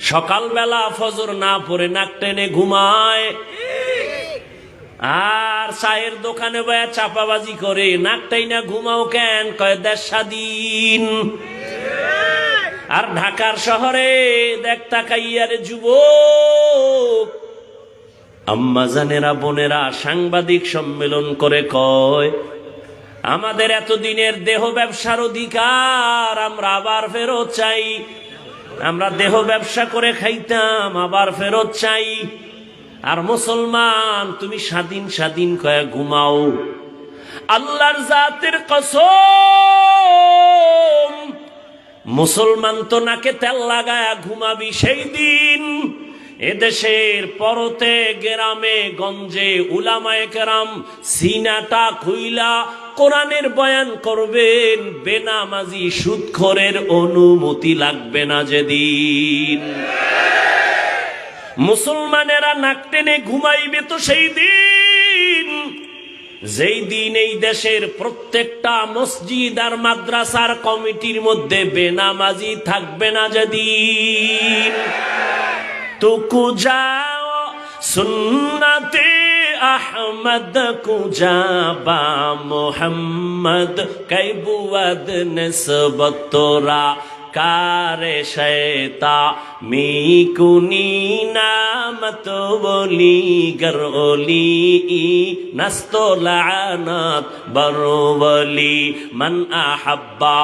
সকালবেলা ফজর না পড়ে নাক টেনে ঘুমায়, আর চায়ের দোকানে বয়া চাপাবাজি করে। নাকটাই না ঘুমাও কেন? কয় দেশ স্বাধীন। আর ঢাকার শহরে দেখ তাকাইয়ারে যুবক আম্মাজানেরা বোনেরা সাংবাদিক সম্মেলন করে কয়, আমাদের এতদিনের দেহ ব্যবসার অধিকার আমরা আবার ফেরত চাই। আমরা দেহ ব্যবসা করে খাইতাম, আবার ফেরত চাই। আর মুসলমান তুমি স্বাধীন স্বাধীন কয়ে ঘুমাও। আল্লাহর জাতের কসম, মুসলমান তো নাকে তেল লাগায়া ঘুমাবি সেই দিন এদেশের পরতে গ্রামে গঞ্জে উলামায়ে কেরাম সিনাটা খুইলা কোরআনের বয়ান করবেন। বেনামাজি সুদখোরের অনুমতি লাগবে না যেদিন। মুসলমানেরা নাক টেনে ঘুমাইবে তো সেই দিন যেই দিন এই দেশের প্রত্যেকটা মসজিদ আর মাদ্রাসার কমিটির মধ্যে বেনামাজি থাকবে না যেদিন। তো কুজাও সুন্নতে আহমদ কুজাবা মোহাম্মদ কৈবুয়াদ নিসবত তোরা কারে শয়তা মিকুনি নামত বলি গরলি নস্তলানাত বরবলি মান আহাব্বা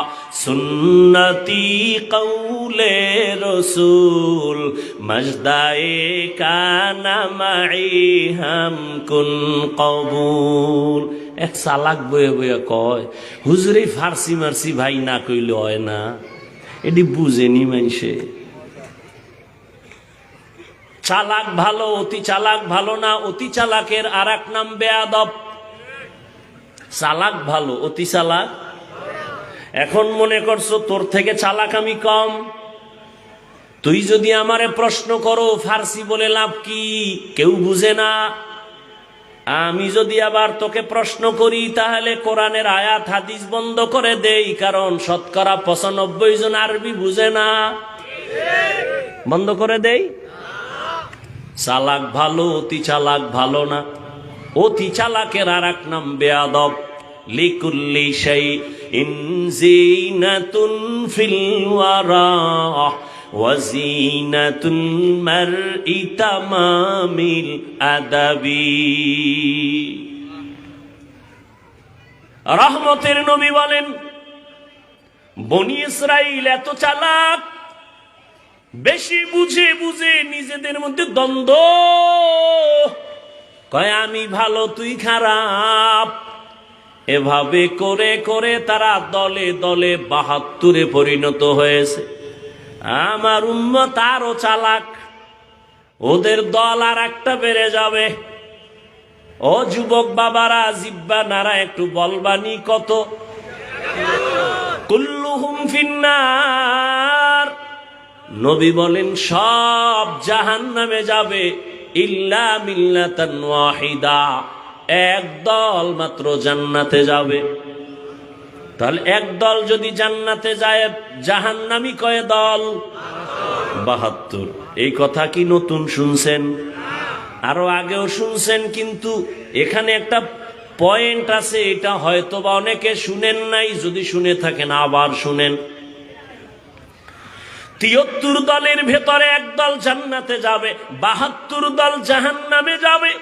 সুন্নতি কৌলে রসুল মজদায়ে কানা মাই হাম কুন কবুল। এক চালাক বয়ে বয়ে কয়, হুজুরে ফার্সি মার্সি ভাই না কইলে হয় না, এটি বুঝেনি মানুষে। চালাক ভালো, অতি চালাক ভালো না। অতি চালাকের আর এক নাম বেয়াদব। চালাক ভালো, অতি চালাক। এখন মনে করছো তোর থেকে চালাক আমি কম। তুই যদি আমারে প্রশ্ন করো ফার্সি বলে লাভ কি, কেউ বুঝে না। আমি যদি আবার তোকে প্রশ্ন করি তাহলে কোরআনের আয়াত হাদিস বন্ধ করে দেই, কারণ শতকরা 95 জন আরবি বুঝে না। বন্ধ করে দেই। চালাক ভালো, অতি চালাক ভালো না। অতি চালাকের আর এক নাম বেয়াদব। লিকুল্লি শাইইন জিনাতুন ফিল ওয়ারা ওয়াজিনাতুল মারই তামামিল আদাবি। রহমতের নবী বলেন, বনি ইসরাইল এত চালাক, বেশি বুঝে বুঝে নিজেদের মধ্যে দ্বন্দ্ব, কয় আমি ভালো তুই খারাপ। এভাবে করে করে তারা দলে দলে 72-এ পরিণত হয়েছে। আমার উম্মত আরো চালাক, ওদের দল আর একটা বেড়ে যাবে। ও যুবক বাবারা, জিব্বা নারা একটু বলবানি কত? কুল্লুহুম ফিন্নার। নবী বলেন সব জাহান্নামে যাবে ইল্লা মিল্লাতান ওয়াহিদা, এক দল মাত্র জান্নাতে যাবে। তাহলে এক দল যদি জান্নাতে যায়, জাহান্নামী কয় দল? 72। এই কথা কি নতুন শুনছেন? আরো আগেও শুনছেন, কিন্তু এখানে একটা পয়েন্ট আছে, এটা হয়তো বা অনেকে শুনেন নাই। যদি শুনে থাকেন আবার শুনেন। 73 দলের ভেতরে এক দল জান্নাতে যাবে, 72 দল জাহান্নামে যাবে।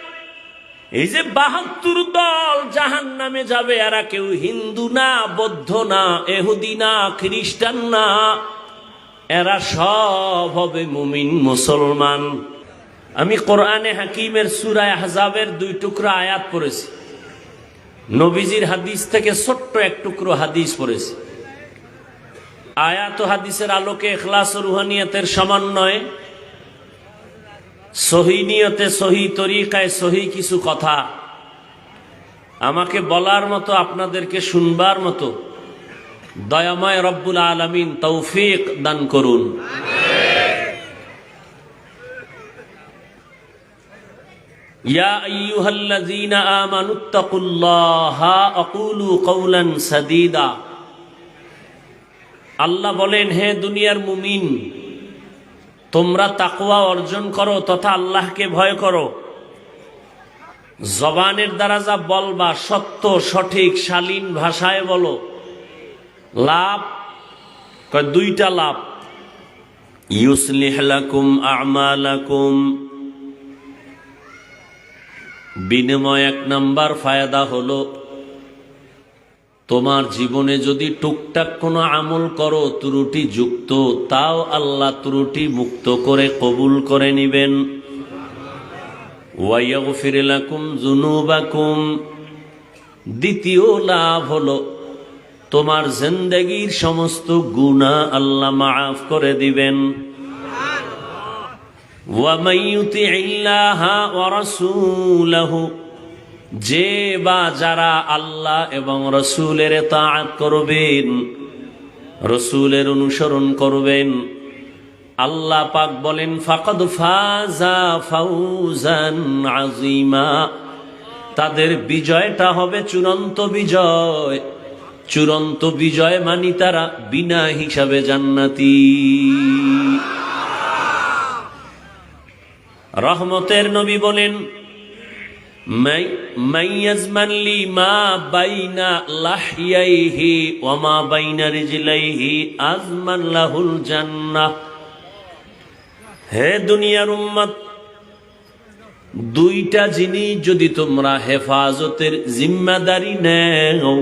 এই যে 72 দল জাহান্নামে যাবে, এরা কেউ হিন্দু না, বৌদ্ধ না, ইহুদি না, খ্রিস্টান না, এরা সব হবে মুমিন মুসলমান। আমি কোরআনে হাকিমের সূরা আহজাবের 2 টুকরা আয়াত পড়েছি, নবীজির হাদিস থেকে ছোট্ট এক টুকরো হাদিস পড়েছি। আয়াত ও হাদিসের আলোকে ইখলাস ও রুহানিয়তের সমন্বয়ে সহি নিয়তে, সহি তরিকায়, সহি কিছু কথা আমাকে বলার মতো, আপনাদেরকে শুনবার মতো দয়াময় রব্বুল আলামিন তৌফিক দান করুন। ইয়া আইয়ুহাল্লাযীনা আমানুত্তাকুল্লাহা আকুলু কওলান সাদীদা। আল্লাহ বলেন, হে দুনিয়ার মুমিন, তোমরা তাকওয়া অর্জন করো তথা আল্লাহকে ভয় করো। জবানের দ্বারা যা বলবা সত্য, সঠিক, শালীন ভাষায় বলো। লাভ দুইটা লাভ, ইউসলিহ লাকুম আমালাকুম, বিনিময় 1 নাম্বার ফায়দা হলো তোমার জীবনে যদি টুকটাক কোনো আমল করো ত্রুটি যুক্ত, তাও আল্লাহ ত্রুটি মুক্ত করে কবুল করে নিবেন। ওয়া ইয়াগফির লাকুম যুনুবাকুম, দ্বিতীয় লাভ হলো তোমার জিন্দেগীর সমস্ত গুনাহ আল্লাহ মাফ করে দিবেন। ওয়া মান ইউতিইল্লাহা ওয়া রাসূলাহু, যে বা যারা আল্লাহ এবং রসুলের তাআত করবেন, রসুলের অনুসরণ করবেন, আল্লাহ পাক বলেন ফাকাদ ফাজা ফাউজান আযীমা, তাদের বিজয়টা হবে চূড়ান্ত বিজয়। চূড়ান্ত বিজয় মানি তারা বিনা হিসাবে জান্নাতি। রহমতের নবী বলেন মাইয়াজমান লি মা বাইনা লাহইয়াইহি ওয়া মা বাইনা রিজলাইহি আজমান লাহুল জান্নাহ। হে দুনিয়ার উম্মত, দুইটা জিনিস যদি তোমরা হেফাজতের জিম্মাদারি নেও,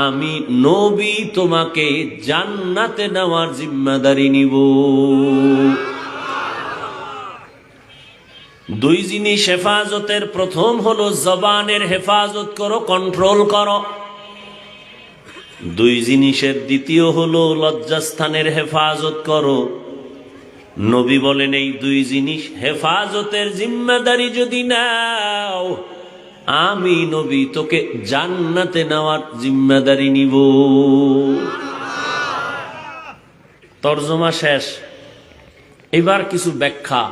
আমি নবী তোমাকে জান্নাতে নেওয়ার জিম্মাদারি নিব। দুই জিনিস হেফাজতের, প্রথম হলো জবানের হেফাজত করো, কন্ট্রোল করো। দুই জিনিসের দ্বিতীয় হলো লজ্জাস্থানের হেফাজত করো। নবী বলেন এই দুই জিনিস হেফাজতের জিম্মাদারি যদি নাও, আমি নবী তোকে জান্নাতে নেওয়ার জিম্মাদারি নিব। তরজমা শেষ। এবার কিছু ব্যাখ্যা।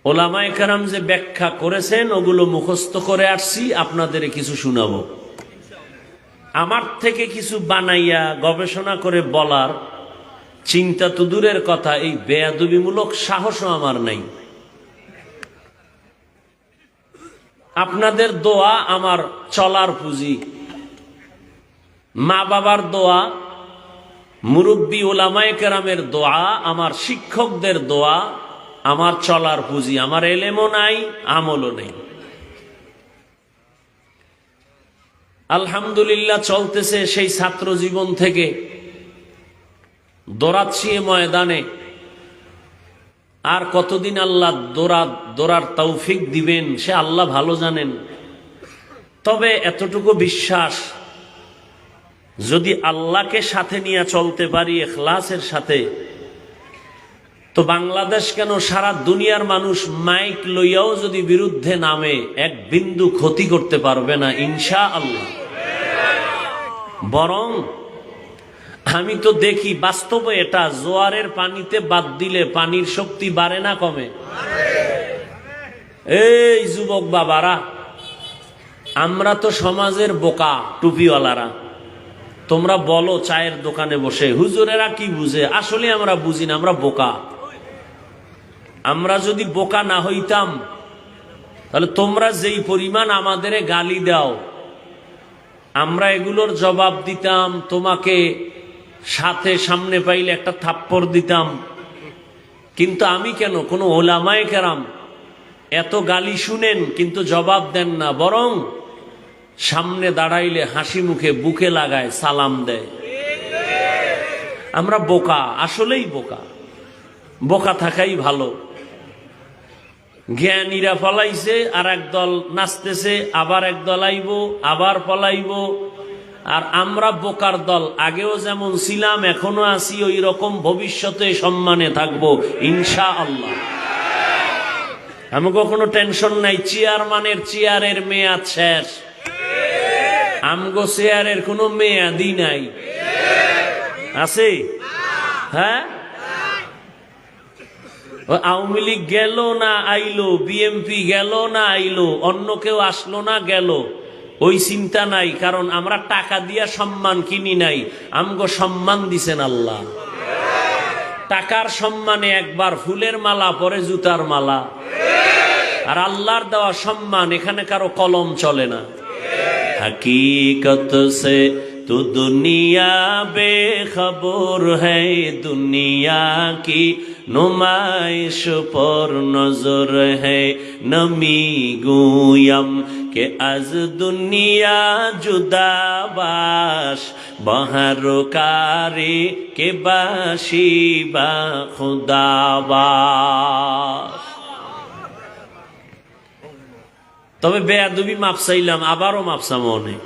ওলামায়ে কেরাম যে ব্যাখ্যা করেছেন ওগুলো মুখস্থ করে আসছি, আপনাদের কিছু শোনাবো। আমার থেকে কিছু বানাইয়া গবেষণা করে বলার চিন্তা তো দূরের কথা, এই বেয়াদবিমূলক সাহসও আমার নাই। আপনাদের দোয়া আমার চলার পুঁজি, মা বাবার দোয়া, মুরব্বী ওলামায়ে কেরামের দোয়া, আমার শিক্ষকদের দোয়া আমার চলার পুঁজি। আমার এলেমও নাই, আমলও নেই। আলহামদুলিল্লাহ চলতেছে সেই ছাত্র জীবন থেকে। দৌড়াচ্ছি ময়দানে, আর কতদিন আল্লাহ দৌড়ার তৌফিক দিবেন সে আল্লাহ ভালো জানেন। তবে এতটুকু বিশ্বাস, যদি আল্লাহকে সাথে নিয়ে চলতে পারি ইখলাসের সাথে, তো বাংলাদেশ কেন সারা দুনিয়ার মানুষ মাইক লইয়াও যদি বিরুদ্ধে নামে এক বিন্দু ক্ষতি করতে পারবে না ইনশাআল্লাহ। বরং আমি তো দেখি বাস্তবে এটা, জোয়ারের পানিতে বাদ দিলে পানির শক্তি বাড়ে না কমে? এই যুবক বাবারা, আমরা তো সমাজের বোকা টুপিওয়ালারা। তোমরা বলো চায়ের দোকানে বসে হুজুরেরা কি বুঝে, আসলে আমরা বুঝি না, আমরা বোকা। আমরা যদি বোকা না হইতাম তাহলে তোমরা যেই পরিমাণ আমাদের গালি দাও, আমরা এগুলোর জবাব দিতাম, তোমাকে সাথে সামনে পাইলে একটা থাপ্পড় দিতাম। কিন্তু আমি কেন, কোন ওলামায়ে কেরাম এত গালি শুনেন কিন্তু জবাব দেন না, বরং সামনে দাঁড়াইলে হাসি মুখে বুকে লাগায়, সালাম দেয়। আমরা বোকা, আসলেই বোকা। বোকা থাকাই ভালো। জ্ঞানীরা পলাইছে, আর একদল নাচতেছে, আবার একদল আইব, আবার পলাইব। আর আমরা বোকার দল, আগেও যেমন ছিলাম এখনো আছি ওই রকম, ভবিষ্যতে সম্মানে থাকবো ইনশাআল্লাহ। আমাকে কোনো টেনশন নাই। চেয়ারম্যানের চেয়ারের মেয়াদ শেষ, আমগো চেয়ারের কোনো মেয়াদই নাই। আছে? হ্যাঁ, আওয়ামী লীগ গেল না আইলো, বিএমপি গেল না আইলো, অন্য কেউ আসলো না গেল, ওই চিন্তা নাই। কারণ আমরা টাকা দিয়া সম্মান কিনি নাই, আমগো সম্মান দিছেন আল্লাহ। টাকার সম্মানে একবার ফুলের মালা পরে জুতার মালা, আর আল্লাহর দেওয়া সম্মান এখানে কারো কলম চলে না। हकीकत से तो दुनिया बेखबर है, दुनिया की नुमाइश पर नजर है। नमी गुयम के आज दुनिया जुदा बाश, बहरकारी के बाशी बा खुदा बाश। তবে বেয়াদবি মাপ চাইলাম, আবারও মাপ চামো অনেক।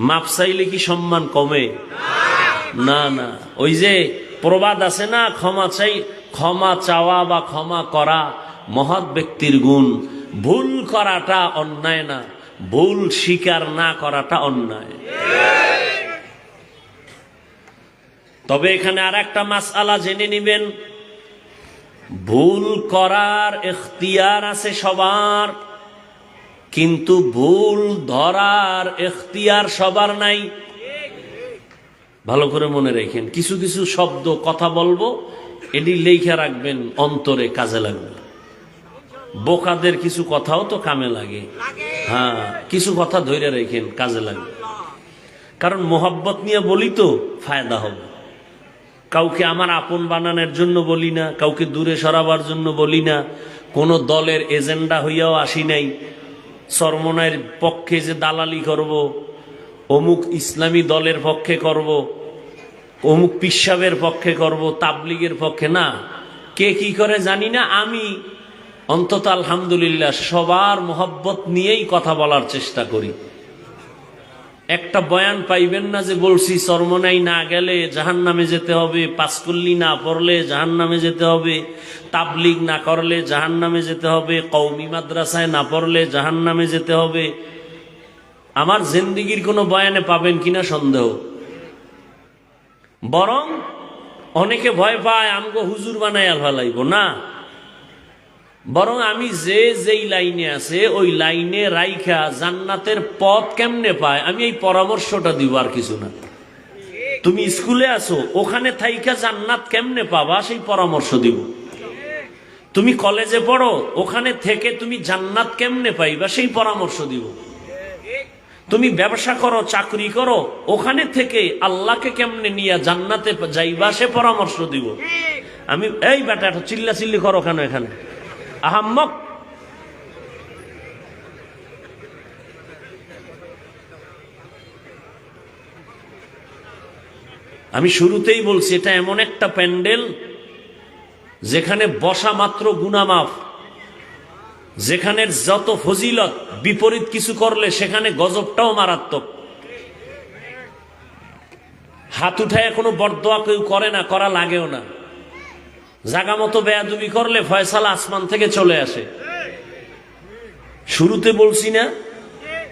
মাপ চাইলে কি সম্মান কমে? না না। ওই যে প্রবাদ আছে না, ক্ষমা চাওয়া বা ক্ষমা করা মহৎ ব্যক্তির গুণ। ভুল করাটা অন্যায় না, ভুল স্বীকার না করাটা অন্যায়। তবে এখানে আর একটা মাসআলা জেনে নিবেন, ভুল করার ইখতিয়ার আছে সবার, কিন্তু ভুল ধরার ইখতিয়ার সবার নাই। ভালো করে মনে রাখেন, কিছু কিছু শব্দ কথা বলবো, এটি লেখা রাখবেন, অন্তরে কাজে লাগবে। বোকাদের কিছু কথাও তো কামে লাগে, হ্যাঁ, কিছু কথা ধরে রাখেন, কাজে লাগবে। কারণ মোহাব্বত নিয়ে বলি তো ফায়দা হবে। কাউকে আমার আপন বানানোর জন্য বলি না, কাউকে দূরে সরাবার জন্য বলি না, কোনো দলের এজেন্ডা হইয়াও আসি নাই। চরমনায়ের পক্ষে যে দালালি করব, অমুক ইসলামী দলের পক্ষে করব, অমুক পিসাবের পক্ষে করব, তাবলিগের পক্ষে না। কে কি করে জানি না, আমি অন্তত আলহামদুলিল্লাহ সবার মোহব্বত নিয়েই কথা বলার চেষ্টা করি। একটা বয়ান পাইবেন না যে বলছি চরমনাই না গেলে জাহান্নামে যেতে হবে, পাঁচকুল্লি না পড়লে জাহান্নামে যেতে হবে, তাবলিগ না করলে জাহান্নামে যেতে হবে, কওমি মাদ্রাসায় না পড়লে জাহান্নামে যেতে হবে। আমার জিন্দেগির কোনো বয়ানে পাবেন কিনা সন্দেহ। বরং অনেকে ভয় পায় আমগো হুজুর বানায় ফেলাইব না, বরং আমি যেই লাইনে আছে ওই লাইনে রাইখা জান্নাতের পথ কেমনে পায় আমি এই পরামর্শটা দিব, আর কিছু না। তুমি স্কুলে আছো, ওখানে থাইকা জান্নাত কেমনে পাবা সেই পরামর্শ দিব। তুমি কলেজে পড়ো, ওখানে থেকে তুমি জান্নাত কেমনে পাইবা সেই পরামর্শ দিব। তুমি ব্যবসা করো, চাকরি করো, ওখানে থেকে আল্লাহকে কেমনে নিয়ে জান্নাতে যাইবা সে পরামর্শ দিব আমি। এই বেটা একটা চিল্লা চিল্লি করো কেন এখানে, আহাম্মক। আমি শুরুতেই বলছি এটা এমন একটা প্যান্ডেল যেখানে বসা মাত্র গুনাহ মাফ, যেখানে যত ফজিলত, বিপরীত কিছু করলে সেখানে গজবটাও মারাত্মক। হাত উঠায় কোনো বরদোয়া কেউ করে না, করা লাগেও না। জাগা মতো বেয়াদবি করলে ফয়সালা আসমান থেকে চলে আসে। শুরুতে বলছি না,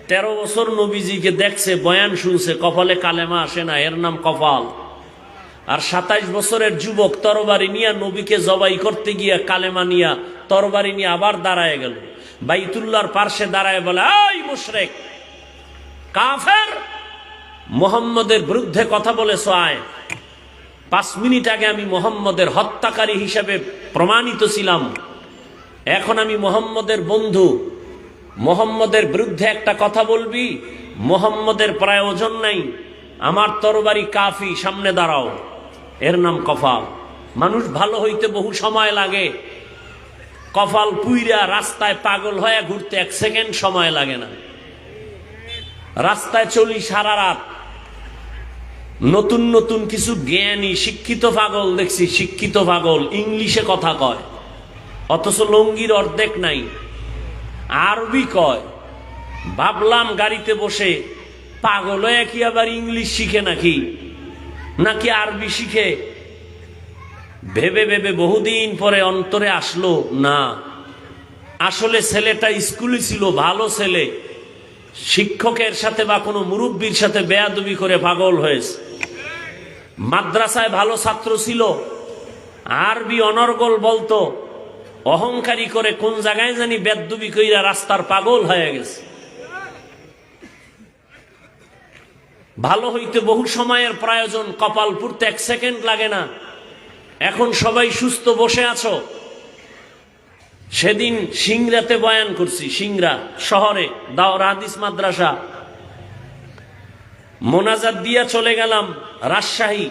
13 বছর নবীজিকে দেখছে, বয়ান শুনছে, কপালে কালেমা আসে না, এর নাম কপাল। আর 27 বছরের যুবক তরবারি নিয়ে নবীকে জবাই করতে গিয়া কালেমা নিয়া তরবারি নিয়ে আবার দাঁড়ায় গেল। বাইতুল্লাহর পার্শ্বে দাঁড়ায় বলে, এই মুশরিক কাফের, মুহাম্মদের বিরুদ্ধে কথা বলেছ, আয়। 5 মিনিট আগে আমি মুহাম্মদের হত্যাকারী হিসেবে প্রমাণিত ছিলাম, এখন আমি মুহাম্মদের বন্ধু। মুহাম্মদের বিরুদ্ধে একটা কথা বলবি, মুহাম্মদের প্রয়োজন নাই, আমার তরবারি কাফি, সামনে দাঁড়াও। এর নাম কপাল। মানুষ ভালো হইতে বহু সময় লাগে, কপাল পুইরা রাস্তায় পাগল হয়ে ঘুরতে 1 সেকেন্ড সময় লাগে না। রাস্তায় চলি সারা রাত, নতুন নতুন কিছু জ্ঞানী শিক্ষিত পাগল দেখছি, শিক্ষিত পাগল ইংলিশে কথা কয়, অথচ লঙ্গির অর্ধেক নাই, আরবি কয়। ভাবলাম গাড়িতে বসে পাগল হয়ে কি আবার ইংলিশ শিখে নাকি আরবি শিখে। ভেবে ভেবে বহুদিন পরে অন্তরে আসলো, না, আসলে ছেলেটা স্কুলে ছিল, ভালো ছেলে, শিক্ষকের সাথে বা কোনো মুরব্বীর সাথে বেয়াদবি করে পাগল হয়েছে। মাদ্রাসায় ভালো ছাত্র ছিল, আরবি অনর্গল বলতো, অহংকারী করে কোন জায়গায় জানি বেয়াদবি কইরা রাস্তার পাগল হয়ে গেছে। ভালো হইতে বহু সময়ের প্রয়োজন, কপাল পুড়তে 1 সেকেন্ড লাগে না। এখন সবাই সুস্থ বসে আছো। সেদিন সিংড়াতে বয়ান করছি, সিংড়া শহরে দাওরা হাদিস মাদ্রাসা। মোনাজাত দিয়া চলে গেলাম রাজশাহী।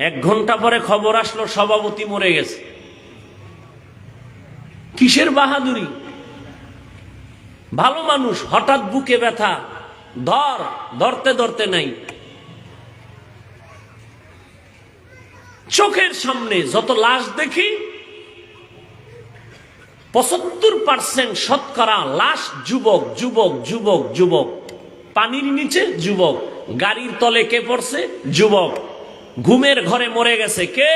1 ঘন্টা পরে খবর আসলো সভাপতি মরে গেছে। কিসের বাহাদুরি? ভালো মানুষ, হঠাৎ বুকে ব্যথা, ধরতে ধরতে নাই। চোখের সামনে যত লাশ দেখি 75% শতকরা লাশ যুবক যুবক যুবক যুবক। পানির নিচে যুবক, গাড়ির তলে কে পড়ছে? যুবক। ঘুমের ঘরে মরে গেছে কে?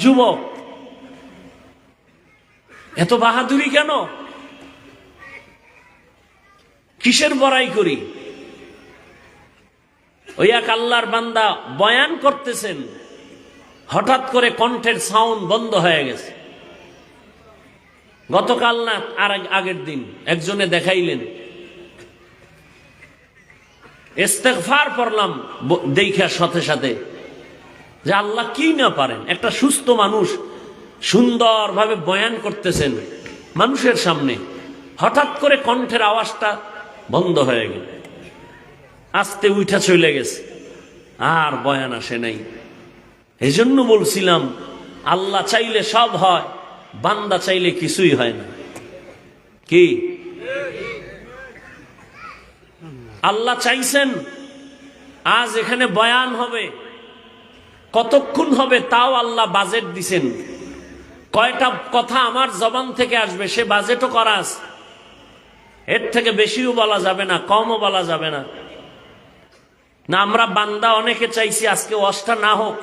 যুবক। এত বাহাদুরি কেন? কিসের বড়াই করি? ওই এক আল্লাহর বান্দা বয়ান করতেছেন, হঠাৎ করে কণ্ঠের সাউন্ড বন্ধ হয়ে গেছে। গতকাল না আর আগের দিন একজনে দেখাইলেন। ইস্তেগফার পড়লাম দেখার সাথে সাথে যে আল্লাহ কি না পারেন। একটা সুস্থ মানুষ সুন্দরভাবে বয়ান করতেছেন মানুষের সামনে, হঠাৎ করে কণ্ঠের আওয়াজটা বন্ধ হয়ে গেল, আস্তে উঠা চলে গেছে, আর বয়ান আসে নাই। এজন্য বলছিলাম আল্লাহ চাইলে সব হয়, বান্দা চাইলে কিছুই হয় না। কি আল্লাহ চাইছেন আজ এখানে বয়ান হবে, কতক্ষণ হবে তাও আল্লাহ বাজেট দিছেন। কয়টা কথা আমার জবান থেকে আসবে সে বাজেটও করা আছে। এর থেকে বেশিও বলা যাবে না, কমও বলা যাবে না। না আমরা বান্দা অনেকে চাইছি আজকে ওয়াজটা না হোক,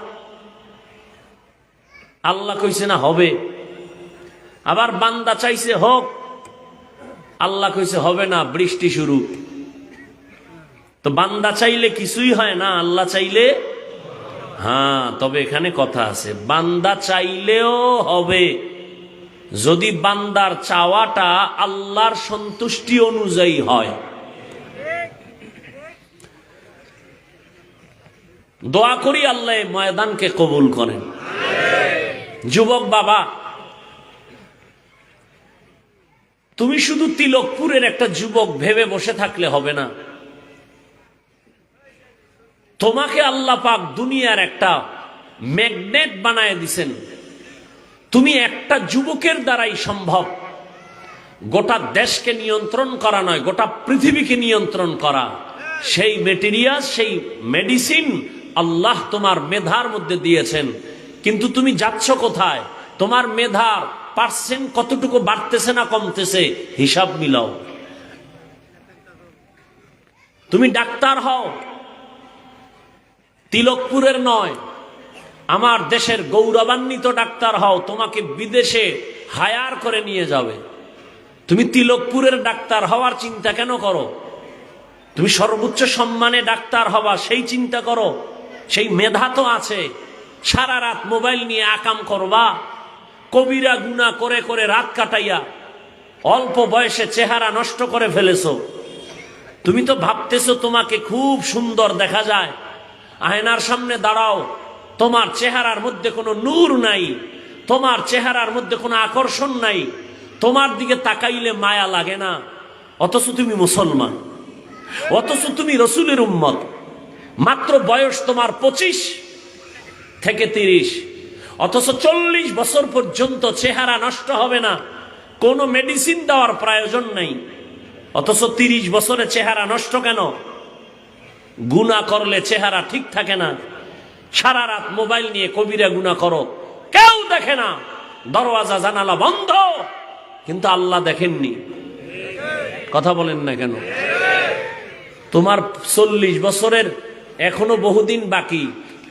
আল্লাহ কইছে না হবে। আবার বান্দা চাইছে হোক, আল্লাহ কইছে হবে না, বৃষ্টি শুরু। তো বান্দা চাইলে কিছুই হয় না, আল্লাহ চাইলে হ্যাঁ। তবে এখানে কথা আছে, বান্দা চাইলেও হবে যদি বান্দার চাওয়াটা আল্লাহর সন্তুষ্টি অনুযায়ী হয়। দোয়া করি আল্লাহ ময়দানকে কবুল করেন। যুবক বাবা, তুমি শুধু তিলকপুরের একটা যুবক ভেবে বসে থাকলে হবে না। তোমাকে আল্লাহ পাক দুনিয়ার একটা ম্যাগনেট বানায় দিছেন। তুমি একটা যুবকের দ্বারাই সম্ভব গোটা দেশকে নিয়ন্ত্রণ করা নয়, গোটা পৃথিবীকে নিয়ন্ত্রণ করা। সেই মেটেরিয়াল, সেই মেডিসিন আল্লাহ তোমার মেধার মধ্যে দিয়েছেন। কিন্তু তুমি যাচ্ছ কোথায়? তোমার মেধার পার্সেন্ট কতটুকু বাড়তেছে না কমতেছে হিসাব মিলাও। তুমি ডাক্তার হও, তিলকপুরের নয়, আমার দেশের গৌরবান্বিত ডাক্তার হও, তোমাকে বিদেশে হায়ার করে নিয়ে যাবে। তুমি তিলকপুরের ডাক্তার হওয়ার চিন্তা কেন করো? তুমি সর্বোচ্চ সম্মানে ডাক্তার হবা সেই চিন্তা করো। সেই মেধা তো আছে। সারা রাত মোবাইল নিয়ে আকাম করবা, কবিরা গুনাহ করে করে রাত কাটাইয়া অল্প বয়সে চেহারা নষ্ট করে ফেলেছো। তুমি তো ভাবতেছো তোমাকে খুব সুন্দর দেখা যায়, আয়নার সামনে দাঁড়াও, তোমার চেহারার মধ্যে কোনো নূর নাই, তোমার চেহারার মধ্যে কোনো আকর্ষণ নাই, তোমার দিকে তাকাইলে মায়া লাগে না। অথচ তুমি মুসলমান, অথচ তুমি রসুলের উম্মত। মাত্র বয়স তোমার 25 থেকে 30, অথচ 40 বছর পর্যন্ত চেহারা নষ্ট হবে না, কোনো মেডিসিন দেওয়ার প্রয়োজন নাই। অথচ 30 বছরে চেহারা নষ্ট কেন? গুনাহ করলে চেহারা ঠিক থাকে না। সারা রাত মোবাইল নিয়ে কবিরা গুনাহ করো, কেউ দেখে না, দরওয়াজা জানালা বন্ধ, কিন্তু আল্লাহ দেখেননি। কথা বলেন না কেন? তোমার 40 বছরের এখনো বহুদিন বাকি,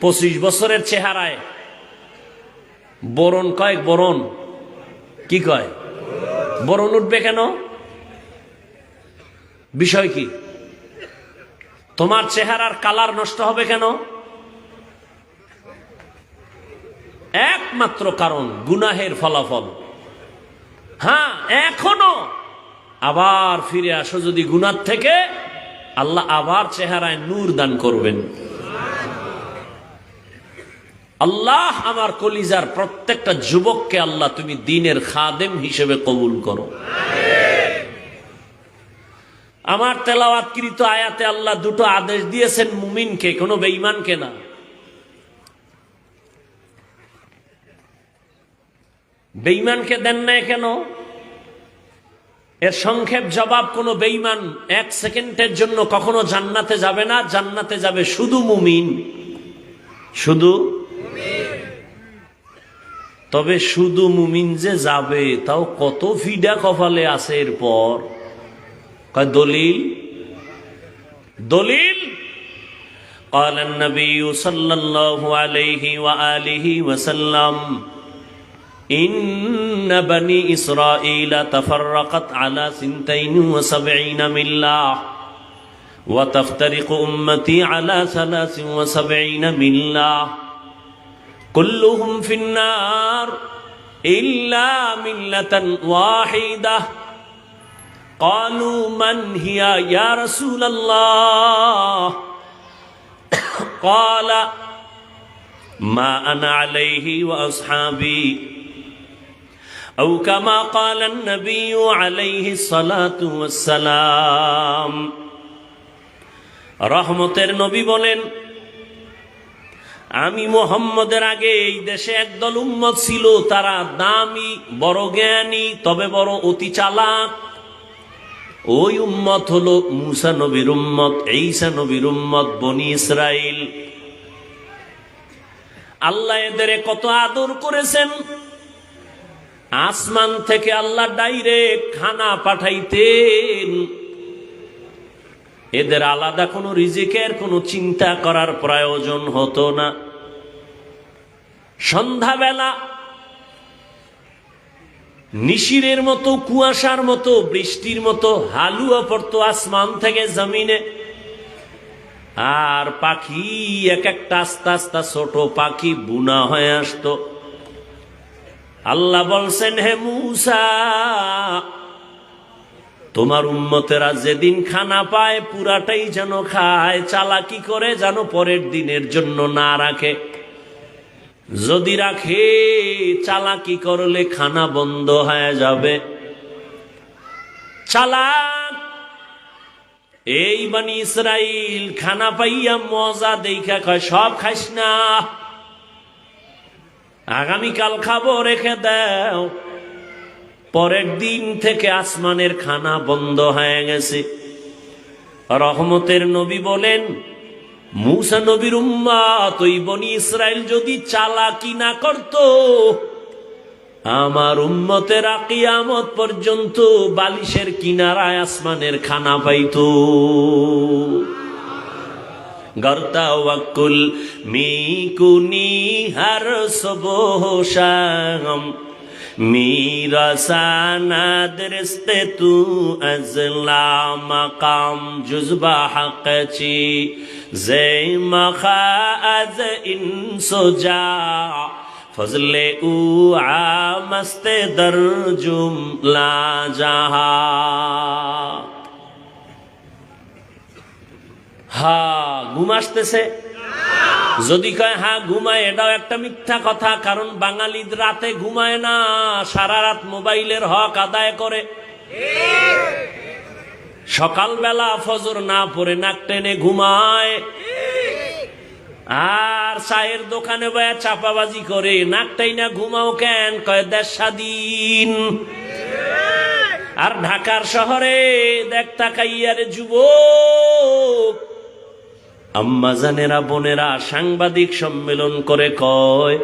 25 বছরের চেহারায় বরণ কয়, বরণ কি কয়, বরণ উঠবে কেন? বিষয় কি? তোমার চেহারার কালার নষ্ট হবে কেন? একমাত্র কারণ গুনাহের ফলাফল। হ্যাঁ, এখনো আবার ফিরে আসো যদি গুনাহ থেকে, আল্লাহ আবার চেহারায় নূর দান করবেন। আল্লাহ আমার কলিজার প্রত্যেকটা যুবককে আল্লাহ তুমি দ্বীনের খাদেম হিসেবে কবুল করো। আমার তেলাওয়াতকৃত আয়াতে আল্লাহ দুটো আদেশ দিয়েছেন মুমিনকে, কোনো বেঈমানকে না। বেঈমানকে দেন নাই কেন? এর সংক্ষেপ জবাব, কোনো বেঈমান এক সেকেন্ডের জন্য কখনো জান্নাতে যাবে না। জান্নাতে যাবে শুধু মুমিন, শুধু। তবে শুধু মুমিন যে যাবে তাও কত ফিডা কপালে আছে। এরপর কয় দলিল, দলিল قال النبي صلى الله عليه وآله وسلم إن بني إسرائيل تفرقت على 72 ملة وتفترق أمتي على 73 ملة كلهم في النار إلا ملة واحدة قالوا من هي يا رسول الله قال ما أنا عليه وأصحابي أو كما قال النبي عليه الصلاة والسلام। রহমতের নবী বলেন, আমি মুহাম্মদের আগে এই দেশে একদল উম্মত ছিল, তারা দামি, বড় জ্ঞানী, তবে বড় অতি চালাক। ওই উম্মত হলো মুসা নবীর উম্মত, ঈসা নবীর উম্মত, বনি ইসরাইল। আল্লাহ এদের কত আদর করেছেন। আসমান থেকে আল্লাহ ডাইরেক্ট খানা পাঠাইতেন। এদের আলাদা কোনো রিজিকের কোনো চিন্তা করার প্রয়োজন হতো না। সন্ধ্যাবেলা নিশিরের মতো, কুয়াশার মতো, বৃষ্টির মতো হালুয়া পড়তো আসমান থেকে জমিনে। আর পাখি এক একটা আস্তে আস্তে ছোট পাখি বুনা হয়ে আসতো। আল্লাহ বলছেন, হে মূসা, তোমার উম্মতেরা যেদিন খানা পায় পুরাটাই যেন খায়, চালাকি করে যেন পরের দিনের জন্য না রাখে। যদি রাখে, চালাকি করলে খানা বন্ধ হয়ে যাবে। চালাক এই বনি ইসরাইল খানা পাইয়া মজা দেখা কয়, সব খাইস না, আগামীকাল খাবো, রেখে দাও। পরের দিন থেকে আসমানের খানা বন্ধ হয়ে গেছে। রহমতের নবী বলেন, মুসা নবীর উম্মত ওই বনি ইসরাইল যদি চালাকি না করত, আমার উম্মতেরা কিয়ামত পর্যন্ত বালিশের কিনারায় আসমানের খানা পাইত। গর্তা ওয়াকুল মিকুনি হর সুবহ শাম میرا ساند رستے تو ازلا مقام جزبہ حق چی زی مخا از انسو جا فضل او عامست در جملہ جہا। হ্যাঁ, ঘুম আসতেছে? যদি কয় হ্যাঁ ঘুমায়, এটাও একটা মিথ্যা কথা। কারণ বাঙালি রাতে ঘুমায় না, সারা রাত মোবাইলের হক আদায় করে। সকালবেলা ফজর না পড়ে নাক টেনে ঘুমায়, আর চায়ের দোকানে বয়া চাপাবাজি করে। নাকটাই না ঘুমাও কেন? কয় দেশ স্বাধীন। আর ঢাকার শহরে দেখ তাকাইয়ারে যুবক, আম্মা জানেরা, বোনেরা সাংবাদিক সম্মেলন করে কয়,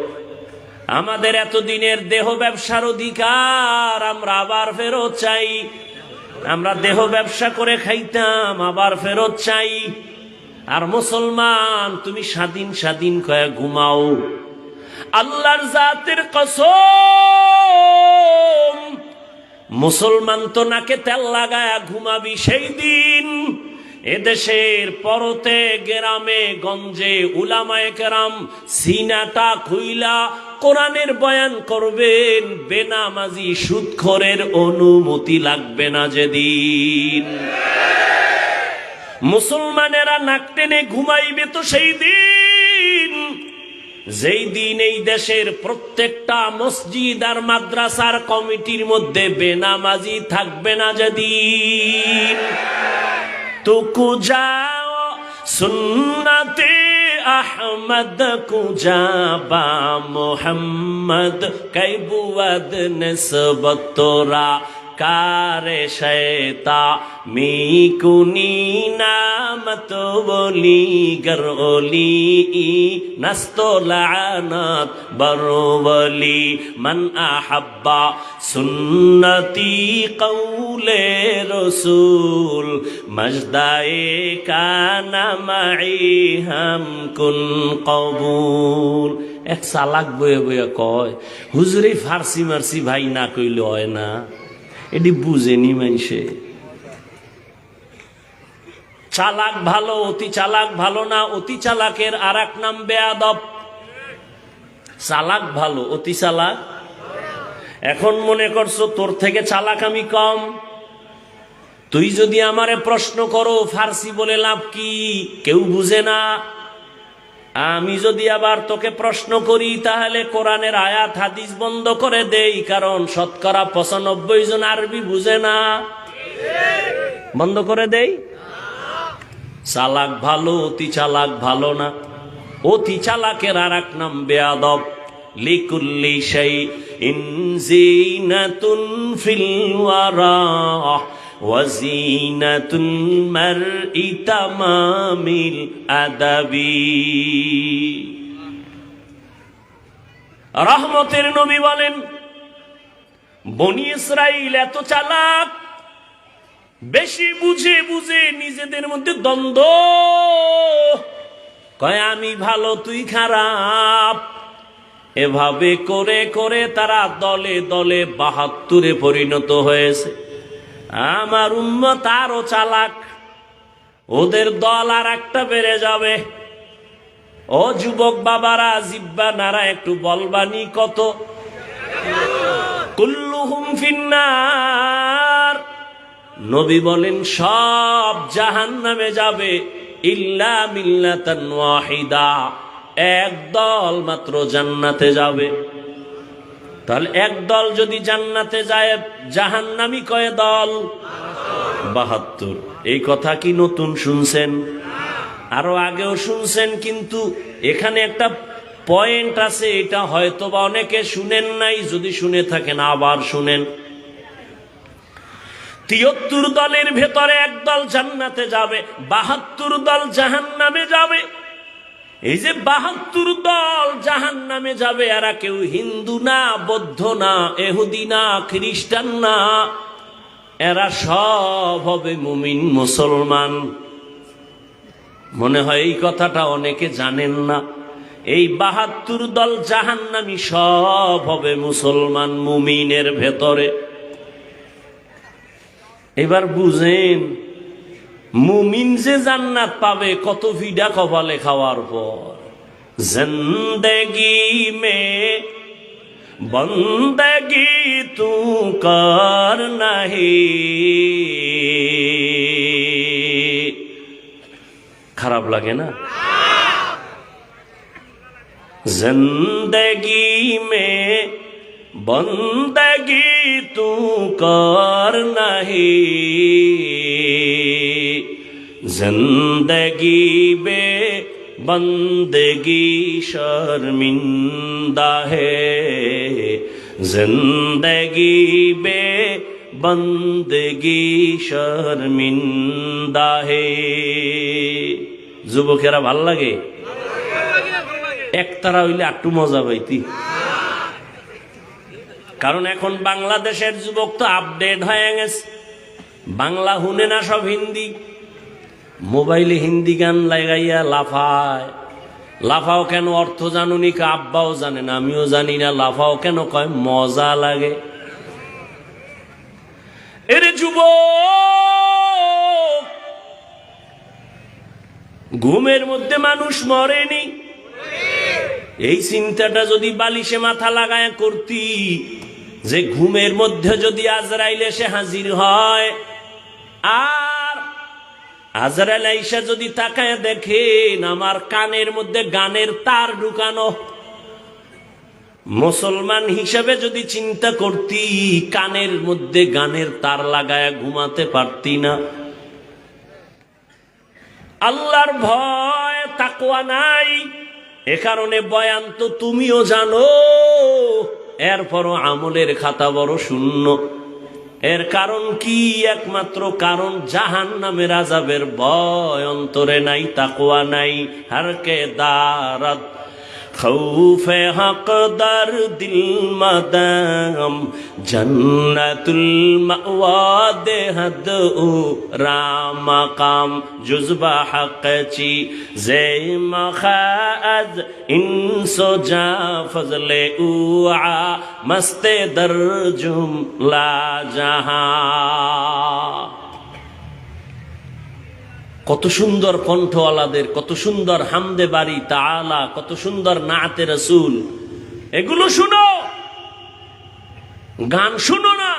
আমাদের এতদিনের দেহ ব্যবসার অধিকার আমরা আবার ফেরত চাই। আমরা দেহ ব্যবসা করে খাইতাম, আবার ফেরত চাই। আর মুসলমান তুমি স্বাধীন স্বাধীন কয়ে ঘুমাও। আল্লাহর জাতের কসম, মুসলমান তো নাকে তেল লাগায়া ঘুমাবি সেই দিন এদেশের পরতে গ্রামে গঞ্জে উলামায়ে কেরাম সিনাটা খুইলা কোরআনের বয়ান করবেন। বেনামাজি সুদখোরের অনুমতি লাগবে না যেদিন। মুসলমানেরা নাক টেনে ঘুমাইবে তো সেই দিন যেই দিন এই দেশের প্রত্যেকটা মসজিদ আর মাদ্রাসার কমিটির মধ্যে বেনামাজি থাকবে না, যেদিন তুকু যাও সুন্নতে আহমদ কুজাবা মোহাম্মদ কৈবুয়াদ নিসবতরা কারে শৈতা মিকুনি নামত বলি গরলি নস্তলানাত বরবলি মান আহাব্বা সুন্নতি কৌলে রসুল মজদায়ে কানা মাই হাম কুন কবুল। এক চালাক বয়ে বয়ে কয়, হুজুরে ফার্সি মারসি ভাই না কইলে হয় না, এটি বুঝেনি মানুষে। চালাক ভালো, অতি চালাক ভালো না। অতি চালাকের আর এক নাম বেয়াদব। চালাক ভালো, অতি চালাক। এখন মনে করছো তোর থেকে চালাক আমি কম। তুই যদি আমারে প্রশ্ন করো ফার্সি বলে লাভ কি, কেউ বুঝে না। আমি যদি আবার তোকে প্রশ্ন করি তাহলে কোরআনের আয়াত হাদিস বন্ধ করে দেই, কারণ শতকরা 95 জন আরবি বুঝে না। বন্ধ করে দেই। চালাক ভালো, অতি চালাক ভালো না। অতি চালাকের আর এক নাম বেয়াদব। লিকুল্লি শাইইন জিনাতুন ফিল ওয়ারা ওয়াজিনাতুল মারই তামামিল আদাবি। রহমতের নবী বলেন, বনি ইসরাইল এত চালাক, বেশি বুঝে বুঝে নিজেদের মধ্যে দ্বন্দ্ব, কয় আমি ভালো তুই খারাপ। এভাবে করে করে তারা দলে দলে 72-এ পরিণত হয়েছে। আমার উম্মত আরো চালাক, ওদের দল আর একটা বেড়ে যাবে। ও যুবক বাবারা, জিব্বা নারা একটু বলবানি কত? কুল্লুহুম ফিন্নার। নবী বলেন সব জাহান্নামে যাবে, ইল্লা মিল্লাতান ওয়াহিদা, এক দল মাত্র জান্নাতে যাবে। তাহলে এক দল যদি জান্নাতে যায়, জাহান্নামী কয় দল? 72। এই কথা কি নতুন শুনছেন? আরো আগেও শুনছেন, কিন্তু এখানে একটা পয়েন্ট আছে, এটা হয়তো বা অনেকে শুনেন নাই। যদি শুনে থাকেন আবার শুনেন। 73 দলের ভেতরে এক দল জান্নাতে যাবে, 72 দল জাহান্নামে যাবে। এই যে 72 দল জাহান্নামে যাবে, এরা কেউ হিন্দু না, বৌদ্ধ না, ইহুদি না, খ্রিস্টান না, এরা সব হবে মুমিন মুসলমান। মনে হয় এই কথাটা অনেকে জানেন না। এই 72 দল জাহান্নামী সব হবে মুসলমান, মুমিনের ভেতরে। এবার বুঝেন, মুমিন যে জান্নাত পাবে কত ভিডা কপালে খাওয়ার পর। জিন্দেগি মে বন্দেগি তু কর নাহি। খারাপ লাগে না? জিন্দেগি মে বন্দেগি তু কর নাহি, जिंदगी बे बंदगी शर्मिंदा है, जिंदगी बे बंदगी शर्मिंदा है। যুবকেরা ভাল লাগে? একতারা হইলে একটু মজা পাইতি। কারণ এখন বাংলাদেশের যুবক তো আপডেট হয়ে গেছে। বাংলা হুনে না, সব হিন্দি। মোবাইলে হিন্দি গান লাগাইয়া লাফায়। লাফাও কেন অর্থ জানুনি? আব্বাও জানে না, আমিও জানি না। লাফাও কেন কয় মজা লাগে। এরে যুবক, ঘুমের মধ্যে মানুষ মরেনি। এই চিন্তাটা যদি বালিশে মাথা লাগায় করতি, যে ঘুমের মধ্যে যদি আজরাইল এসে হাজির হয়, আর আজরাইল আইসা যদি তাকায় দেখেন আমার কানের মধ্যে গানের তার ঢুকানো, মুসলমান হিসেবে যদি চিন্তা করতি, কানের মধ্যে গানের তার লাগায়া ঘুমাতে পারতি না। আল্লাহর ভয় তাকওয়া নাই, এ কারণে বয়ান তো তুমিও জানো, এরপরও আমলের খাতা বড় শূন্য। এর কারণ কি? একমাত্র কারণ জাহান্নামের আযাবের ভয় অন্তরে নাই, তাকওয়া নাই। হারকে দারাত খৌফে হক দার দিল মাদাম জন্নতুল মাওয়া দেহদ ও রামাকাম জুজবা হক চি জে মখাজ ইনসো জা ফজলে উআ মস্তে দর জুমলা জাহা। কত সুন্দর কণ্ঠওয়ালাদের, কত সুন্দর হামদে বাড়ি তাআলা, কত সুন্দর নাতে রাসূল। এগুলো শুনো, গান শুনো না।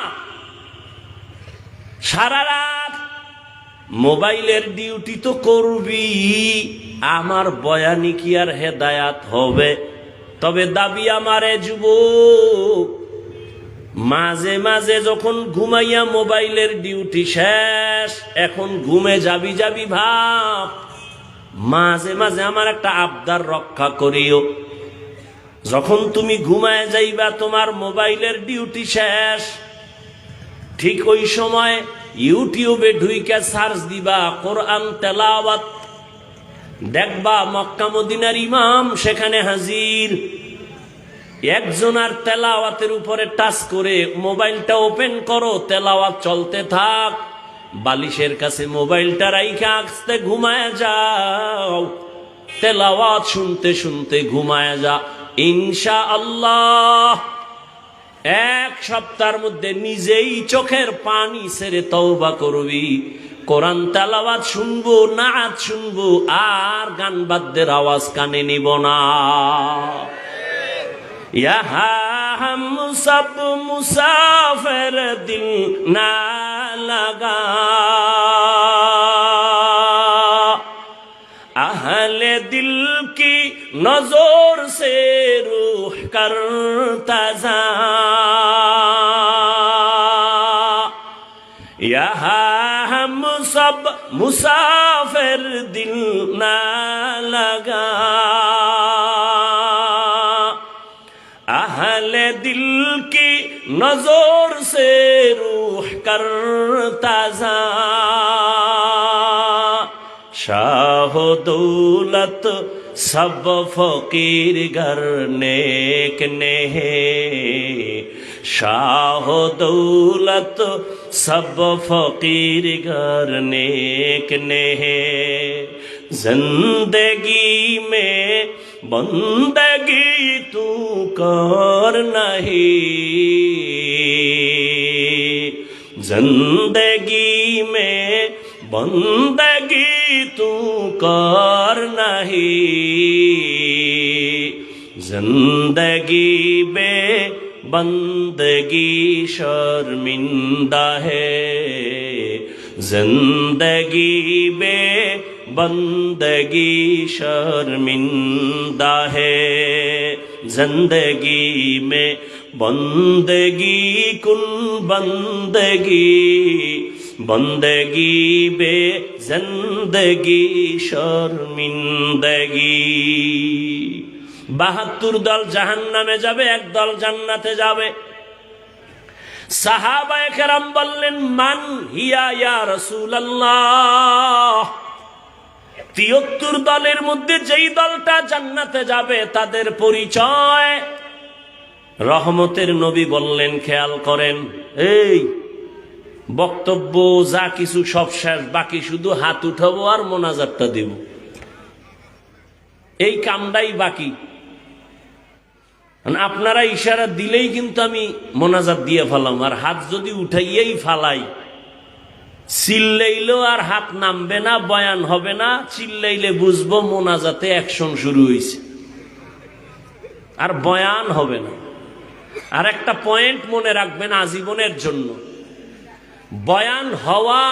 সারা রাত মোবাইলের ডিউটি তো করবি, আমার বয়ানি কি আর হেদায়াত হবে? তবে দাবি আমারে যুবক, মাঝে মাঝে যখন ঘুমাইয়া মোবাইলের ডিউটি শেষ, এখন ঘুমে যাবি যাবি ভাব, মাঝে মাঝে আমার একটা আবদার রক্ষা করিও। যখন তুমি ঘুমায় যাইবা, তোমার মোবাইলের ডিউটি শেষ, ঠিক ওই সময় ইউটিউবে ঢুইকা সার্চ দিবা কোরআন তেলাওয়াত, দেখবা মক্কা মদিনার ইমাম সেখানে হাজির। একজনার তেলাওয়াতের উপরে টাচ করে মোবাইলটা ওপেন করো, তেলাওয়াত চলতে থাক, বালিশের কাছে মোবাইলটা রাইখা আস্তে ঘুমায় যাও, তেলাওয়াত শুনতে শুনতে ঘুমায় যা। ইনশাআল্লাহ এক সপ্তাহের মধ্যে নিজেই চোখের পানি ছেড়ে তওবা করবি। কোরআন তেলাওয়াত শুনবো, নাচ শুনবো, আর গান বাদ্যের আওয়াজ কানে নিব না। यहाँ हम सब मुसाफिर दिल ना लगा, अहले दिल की नजर से रूह करता जा, यहाँ हम सब मुसाफिर दिल ना लगा, अहले दिल की नजर से रूह करता जा, शाह दौलत सब फकीर घर नेक ने है, शाह दौलत सब फकीर घर नेक ने है, जिंदगी में बंदगी तू कर नहीं, जिंदगी में बंदगी तू कर नहीं, जिंदगी बे बंदगी शर्मिंदा है, जिंदगी बे बंदगी शर्मिंदा है, जिंदगी में बंदगी कुन बंदगी, बंदगी बे जिंदगी शर्मिंदगी। ৭২ দল জাহান্নামে যাবে, এক দল জান্নাতে যাবে। সাহাবায়ে কেরাম বললেন, মান হিয়া ইয়া রাসূলুল্লাহ। ৭৩ দলের মধ্যে যেই দলটা জান্নাতে যাবে তাদের পরিচয়। রহমতের নবী বললেন, খেয়াল করেন, এই বক্তব্য যা কিছু সব শেষ, বাকি শুধু হাত উঠাবো আর মোনাজাতটা দেব, এই কামটাই বাকি। আপনারা ইশারা দিলেই কিন্তু আমি মোনাজাত দিয়ে ফেলাম, আর হাত যদি উঠাইয়েই ফালাই, চিল্লাইলেও আর হাত নামবে না, বয়ান হবে না। চিল্লাইলে বুঝবো মোনাজাতে অ্যাকশন শুরু হয়েছে, আর বয়ান হবে না। আর একটা পয়েন্ট মনে রাখবেন আজীবনের জন্য, বয়ান হওয়া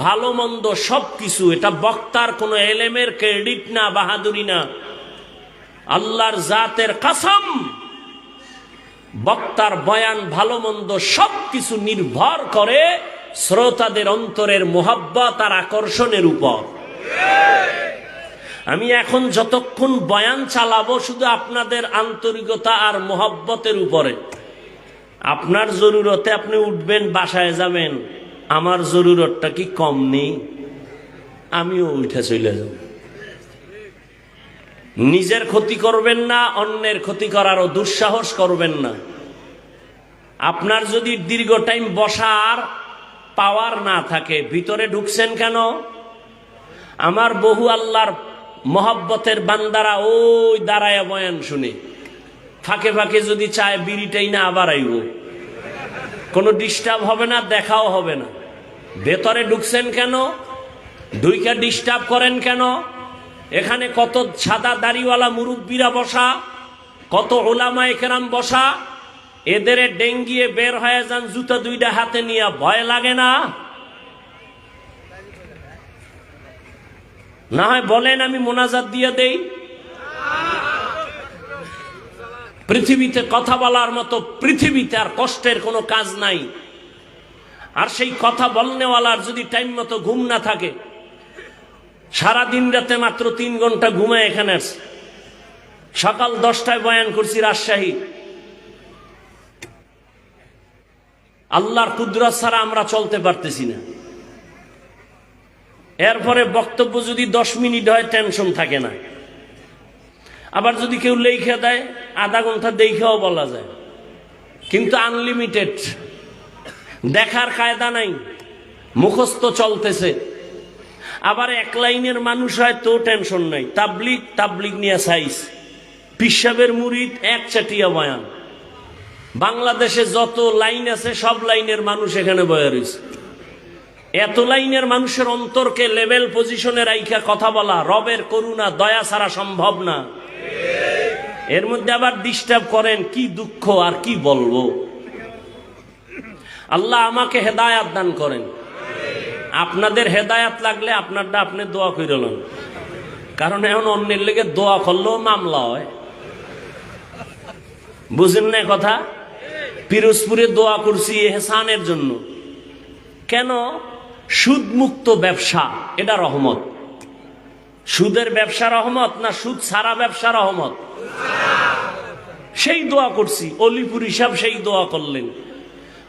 ভালো মন্দ সবকিছু, এটা বক্তার কোনো এলেমের ক্রেডিট না, বাহাদুরি না। আল্লাহর জাতের কসম, বক্তার বয়ান ভালো মন্দ সবকিছু নির্ভর করে শ্রোতাদের অন্তরের মোহাব্বত আর আকর্ষণের উপর। আমি এখন যতক্ষণ বয়ান চালাবো শুধু আপনাদের আন্তরিকতা আর মোহাব্বতের উপরে। আপনার জরুরতে আপনি উঠবেন, বাসায় যাবেন, আমার জরুরতটা কি কম নেই? আমিও উঠে চলে যাব। নিজের ক্ষতি করবেন না, অন্যের ক্ষতি করারও দুঃসাহস করবেন না। আপনার যদি দীর্ঘ টাইম বসার পাওয়ার না থাকে, ভিতরে ঢুকছেন কেন? আমার বহু আল্লাহর মহব্বতের বান্দারা ওই দাঁড়ায় বয়ান শুনে ফাঁকে ফাঁকে যদি চায় বিড়িটাই না আবার আইব, কোনো ডিস্টার্ব হবে না, দেখাও হবে না। ভেতরে ঢুকছেন কেন? ঢুইকা ডিস্টার্ব করেন কেন? এখানে কত সাদা দাড়িওয়ালা মুরব্বীরা বসা, কত ওলামায়ে কেরাম বসা, এদের ডেঙ্গিয়ে বের হয়ে যান জুতা দুইটা হাতে নিয়ে, ভয় লাগে না? না হয় বলেন, আমি মোনাজাত দিয়ে দেই। পৃথিবীতে কথা বলার মতো পৃথিবীতে আর কষ্টের কোনো কাজ নাই। আর সেই কথা বলনেওয়ালার যদি টাইম মতো ঘুম না থাকে, সারা দিন রাতে মাত্র 3 ঘন্টা ঘুমায় এখানে আসছে। সকাল 10টায় বয়ান করছি রাজশাহী। আল্লাহর কুদরত ছাড়া আমরা চলতে পারতেছি না। এরপরে বক্তব্য যদি 10 মিনিট হয় টেনশন থাকে না। আবার যদি কেউ লেখা দেয় আধা ঘন্টা দেখেও বলা যায়, কিন্তু আনলিমিটেড দেখার কায়দা নাই, মুখস্থ চলতেছে। আবার এক লাইনের মানুষ হয় তো টেনশন নাই, তাবলিগ নিয়ে সাইজ, পিসাবের মুরিদ এক চাটিয়া বয়ান। বাংলাদেশে যত লাইন আছে সব লাইনের মানুষ এখানে বয়া রয়েছে। এত লাইনের মানুষের অন্তরকে লেভেল পজিশনে রাইখা কথা বলা রবের করুণা দয়া ছাড়া সম্ভব না। এর মধ্যে আবার ডিস্টার্ব করেন, কি দুঃখ আর কি বলবো। আল্লাহ আমাকে হেদায়াত দান করেন। আপনাদের হেদায়াত লাগলে আপনারটা আপনি দোয়া কইরলেন, কারণ এখন অন্যের লেগে দোয়া করলেও মামলা হয়। বুঝেন না কথা? পিরোজপুরে দোয়া করছি এহসানের জন্য। কেন? সুদ মুক্ত ব্যবসা, এটা রহমত। সুদের ব্যবসা রহমত না সুদ ছাড়া ব্যবসা রহমত? সেই দোয়া করছি। অলিপুর সাহেব সেই দোয়া করলেন।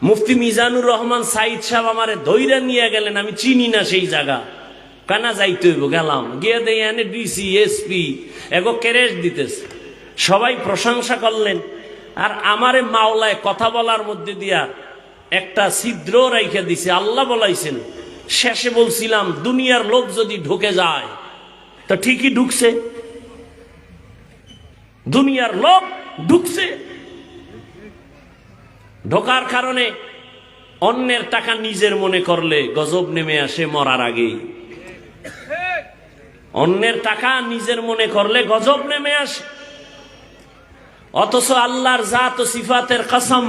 মুফতি মিজানুর রহমান সাইদ সাহেব আমারে ধৈর্য নিয়ে গেলেন, আমি চিনি না সেই জায়গা, কানা যাইতে হইব। গেলাম, গিয়ে দেই এনে ডিসি এসপি এগো কেরেস দিতেছে, সবাই প্রশংসা করলেন। আর আমারে মাওলায় কথা বলার মধ্যে দিয়া একটা ছিদ্র রাইখা দিছে। আল্লাহ বলাইছেন, শেষে বলছিলাম দুনিয়ার লোক যদি ঢুকে যায় তো ঠিকই ঢুকছে, দুনিয়ার লোক ঢুকছে। ঢোকার কারণে অন্যের টাকা নিজের মনে করলে গজব নেমে আসে মরার আগেই। অন্যের টাকা নিজের মনে করলে গজব নেমে আসে। অথচ আল্লাহর জাত ও সিফাতের কসম,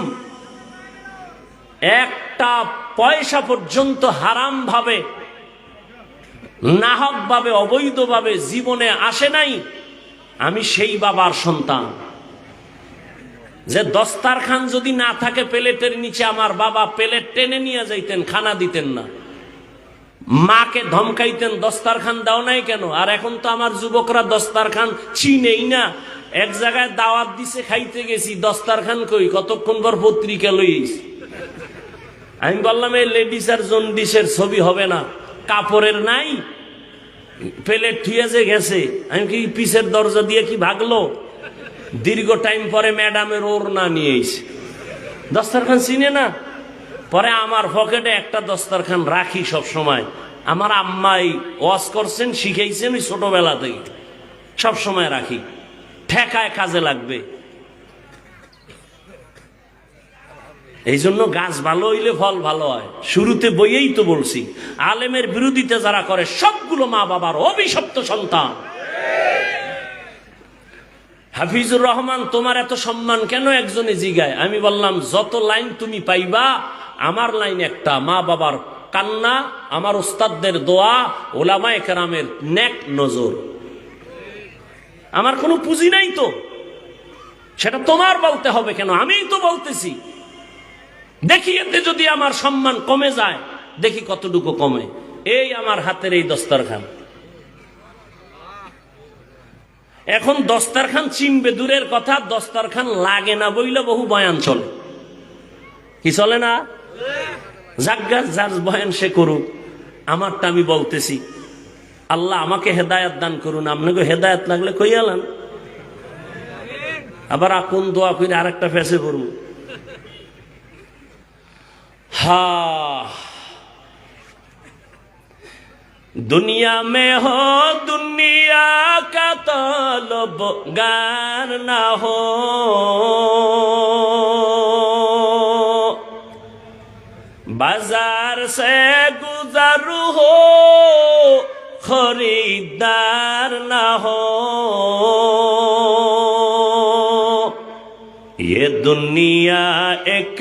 একটা পয়সা পর্যন্ত হারাম ভাবে, নাহক ভাবে, অবৈধ ভাবে জীবনে আসে নাই। আমি সেই বাবার সন্তান যে দস্তারখান যদি না থাকে প্লেটের নিচে, আমার বাবা প্লেট টেনে নিয়ে যাইতেন, খানা দিতেন না। মাকে ধমকাইতেন, দস্তারখান দাও নাই কেন? আর এখন তো আমার যুবকরা দস্তারখান চিনেই না। এক জায়গায় দাওয়াত দিছে, খাইতে গেছি, দস্তারখান কই, কতক্ষণ পর পত্রিকা লইস। আমি বললাম এই লেডিস আর জন্ডিসের ছবি হবে না, কাপড়ের নাই, প্লেট থুয়ে যে গেছে। আমি কি পিছের দরজা দিয়ে কি ভাগলো? দীর্ঘ টাইম পরে ম্যাডামের ওড়না নিয়ে এসে, দস্তারখান চিনে না। পরে আমার পকেটে একটা দস্তারখান রাখি সব সময়। আমার আম্মাই ওয়াজ করছেন, শিখাইছেন ওই ছোটবেলা থেকে, সব সময় রাখি, ঠেকায় কাজে লাগবে। এই জন্য গাছ ভালো হইলে ফল ভালো হয়। শুরুতে বইয়েই তো বলছি, আলেমের বিরোধিতা যারা করে সবগুলো মা বাবার অভিশপ্ত সন্তান। হাফিজুর রহমান, তোমার এত সম্মান কেন? একজনে জিগায়। আমি বললাম, যত লাইন তুমি পাইবা, আমার লাইন একটা, মা বাবার কান্না, আমার ওস্তাদদের দোয়া, ওলামায়ে কেরামের নেক নজর। আমার কোনো পুঁজি নাই তো, সেটা তোমার বলতে হবে কেন? আমিই তো বলতেছি। দেখি এতে যদি আমার সম্মান কমে যায়, দেখি কতটুকু কমে। এই আমার হাতের এই দস্তরখান, এখন দস্তরখান চিনবে দূরের কথা, দস্তরখান লাগে না বইলে বহু বয়ান চলে। কি চলে না? জাগ্গা যার বয়ান সে করুক, আমারটা আমি বলতেছি। আল্লাহ আমাকে হেদায়েত দান করুন, আপনাকে হেদায়েত লাগলে কইয়ালান। আবার কোন দোয়া করে আরেকটা ফেসে পড়ব। दुनिया में हो दुनिया का तलबगार ना हो, बाजार से गुजर हो खरीदार ना हो, ये दुनिया एक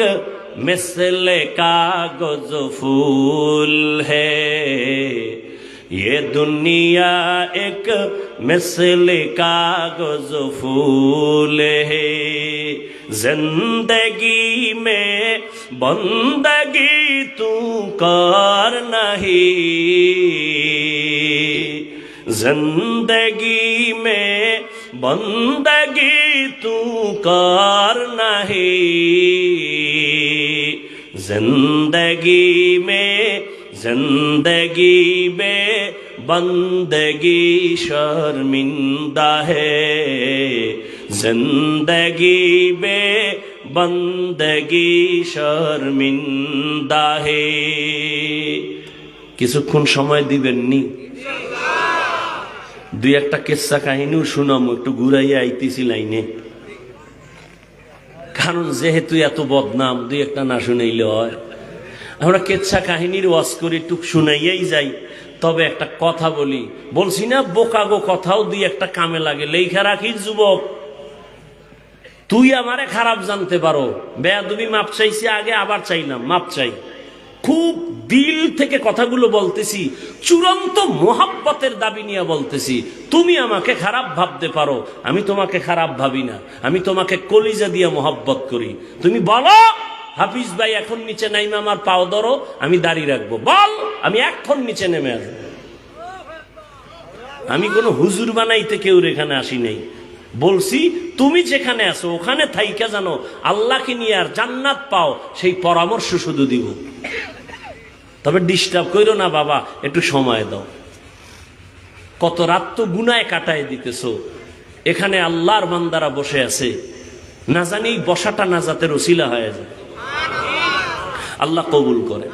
मिसल कागज फूल है, ये दुनिया एक मिसल कागज फूल है, जिंदगी में बंदगी तू कर नहीं, जिंदगी में बंदगी तू कर नहीं, जिंदगी में बंदगी शर्मिंदा है, जिंदगी में बंदगी शर्मिंदा है। কিছুক্ষণ সময় দিবেননি? দুই একটা কিস্সা কাহিনীও শুনাম, একটু ঘুরাইয়া আইতেছি লাইনে। কারণ যেহেতু এত বদনাম, দুই একটা না শুনাইলে হয়। আমরা কেচ্ছা কাহিনীর ওয়াজ করি, টুক শুনাইয়াই যাই। তবে একটা কথা বলি, বলছি না বোকাগো কথাও দুই একটা কামে লাগে। লেখা রাখিস যুবক, তুই আমারে খারাপ জানতে পারো, বেয়াদবি মাপ চাইছি আগে, আবার চাইলাম মাপ চাই। খুব দিল থেকে কথাগুলো বলতেছি, চূড়ান্ত মোহাব্বতের দাবি নিয়ে বলতেছি। তুমি আমাকে খারাপ ভাবতে পারো, আমি তোমাকে খারাপ ভাবি না। আমি তোমাকে কলিজা দিয়ে মোহাব্বত করি। তুমি বলো হাফিজ ভাই এখন নিচে নাইমে আমার পাও ধরো, আমি দাঁড়িয়ে রাখবো। বল, আমি এখন নিচে নেমে আসবো। আমি কোনো হুজুর বানাইতে কেউ এখানে আসি নাই। বলছি তুমি যেখানে আছো ওখানে থাইকা জানো আল্লাহকে নিয়ে আর জান্নাত পাও, সেই পরামর্শ শুধু দিব। তবে ডিস্টার্ব করো না বাবা, একটু সময় দাও। কত রাত তো গুনায় কাটায় দিতেছো, এখানে আল্লাহর বান্দারা বসে আছে, না জানি বসাটা নাজাতের ওসিলা হয়ে যায়। আল্লাহ কবুল করে।